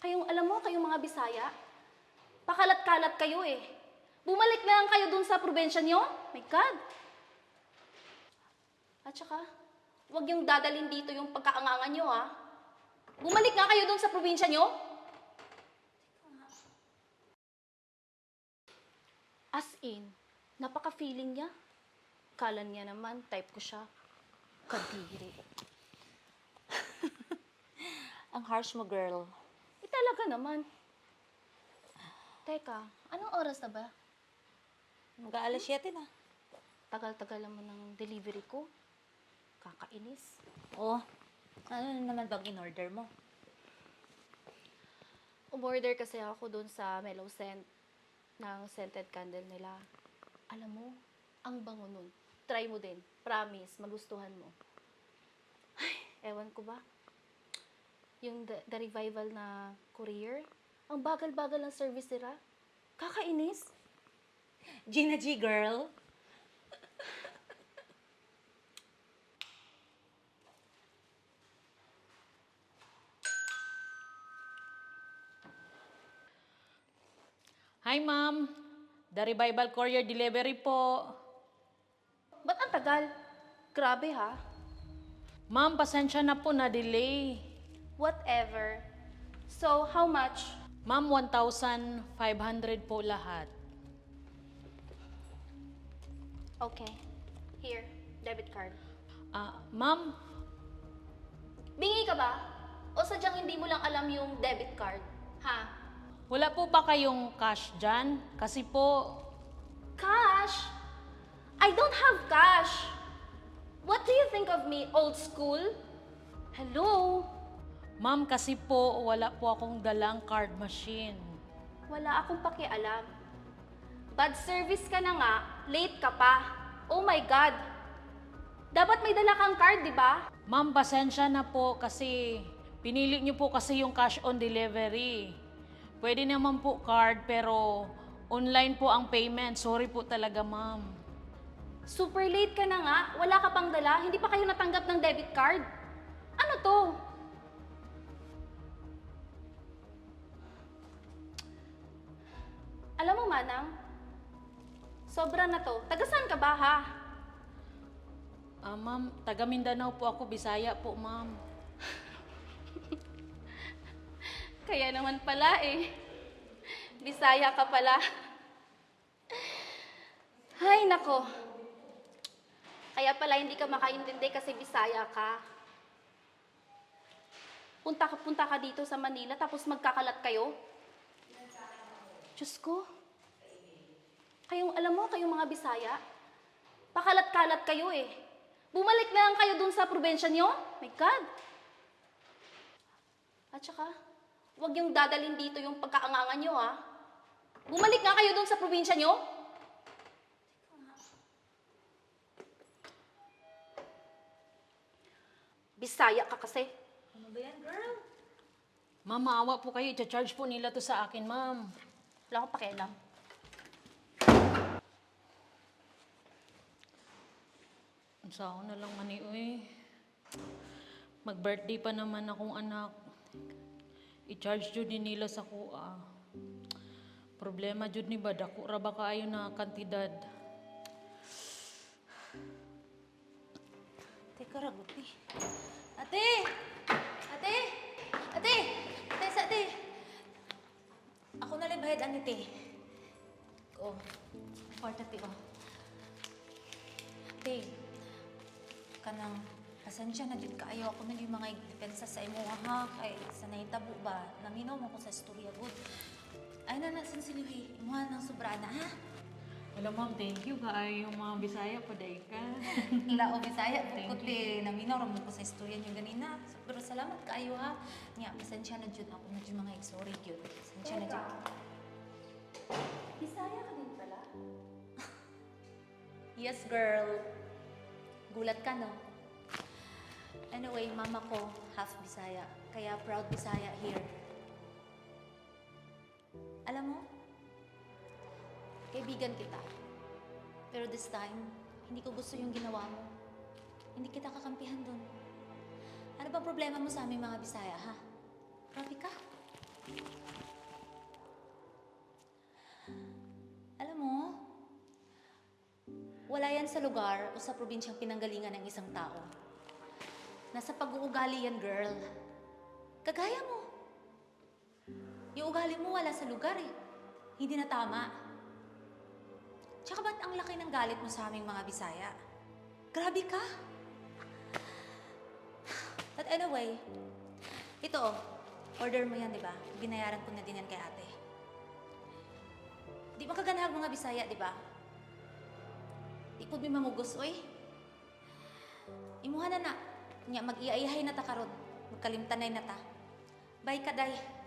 Kayong alam mo, kayong mga Bisaya, pakalat-kalat kayo eh. Bumalik na lang kayo dun sa probinsya nyo. My God! At saka, huwag yung dadalhin dito yung pagkaangangan nyo ha. Bumalik nga kayo dun sa probinsya nyo. As in, napaka-feeling niya. Kala niya naman, type ko siya. Kadiri. Ang harsh mo, girl. Talaga naman. Teka, anong oras na ba? Mag-aalas 7 na. Tagal-tagal naman ng delivery ko. Kakainis. Oh, ano na naman bang in-order mo? Umorder kasi ako doon sa Mellow Scent ng scented candle nila. Alam mo, ang bango nun. Try mo din. Promise, magustuhan mo. Ay, ewan ko ba? Yung the revival na courier, ang bagal-bagal ng service nila. Kakainis. Gina G, girl. Hi, ma'am. The Revival Courier Delivery po. Ba't ang tagal? Grabe ha. Ma'am, pasensya na po na delay. Whatever. So, how much? Ma'am, 1,500 po lahat. Okay. Here, debit card. Ma'am, Bingi ka ba? O sadyang hindi mo lang alam yung debit card? Ha? wala po ba kayong cash dyan? Kasi po, Cash? I don't have cash. What do you think of me, old school? Hello? ma'am, kasi po wala po akong dalang card machine. Wala akong pakialam. Bad service ka na nga, late ka pa. Oh my God. Dapat may dala kang card, di ba? Ma'am, pasensya na po kasi pinili niyo po kasi yung cash on delivery. Pwede naman po card pero online po ang payment. Sorry po talaga, ma'am. Super late ka na nga, wala ka pang dala, hindi pa kayo natanggap ng debit card. Ano to? Alam mo, Manang, sobra na to. Taga saan ka ba, ha? Ma'am, taga Mindanao po ako, Bisaya po, ma'am. Kaya naman pala eh. Bisaya ka pala. Hay nako. Kaya pala hindi ka makaintindi kasi Bisaya ka. Punta ka dito sa Manila tapos magkakalat kayo. Diyos ko. Kayong alam mo, kayong mga Bisaya, pakalat-kalat kayo eh. Bumalik na lang kayo dun sa probinsya nyo. My God. At saka, huwag yung dadalhin dito yung pagkaangangan nyo ha. Bumalik nga kayo dun sa probinsya nyo. Bisaya ka kasi. Ano ba yan, girl? Ma'am, maawa po kayo. I-charge po nila to sa akin, ma'am. Wala akong pakialam. Sa ako na lang mani, uy. Mag-birthday pa naman akong anak. I-charge jud din nila sa kuha. Problema jud ni ba, dako ra ba kaayo na kantidad? Teka, ragot eh. Ate! Ate! Ate! Ate, sa ate! Ako na lang bahid ang ate. Oh, part ate, oh. Ate, kanang pasensya na dito kaayo ako na yung mga depensa sa imo ha. Kay sa nahitabo ba, naminaw mo ko sa istorya good. Ay na nasan si Louie, imuha ng sobrana ha. Alam ma'am, thank you kaayo yung mga Bisaya paday ka. Lao Bisaya, bukod eh, naminaw mo ko sa istorya niyo ganina. Pero salamat kaayo ha. Nga, pasensya na jud ako na jud mga igsorry jud. Pasensya na jud. Bisaya ka din pala? Yes, girl. Gulat ka, no? Anyway, mama ko, half Bisaya. Kaya proud Bisaya here. Alam mo, kaibigan kita. Pero this time, hindi ko gusto yung ginawa mo. Hindi kita kakampihan dun. Ano ba problema mo sa aming mga Bisaya, ha? Grabe ka. wala yan sa lugar o sa probinsyang pinanggalingan ng isang tao. Nasa pag-uugali yan, girl. Kagaya mo. Yung ugali mo wala sa lugar eh. Hindi na tama. Tsaka ba't ang laki ng galit mo sa aming mga Bisaya? Grabe ka! But anyway, ito oh, order mo yan, di ba? Binayaran ko na din yan kay ate. Di ba kaganahag mga Bisaya, di ba? Di po may mamugos, oy. Imuha na na. Nya mag-iaihay na ta karon. Magkalimtanay na ta. Bye, kaday.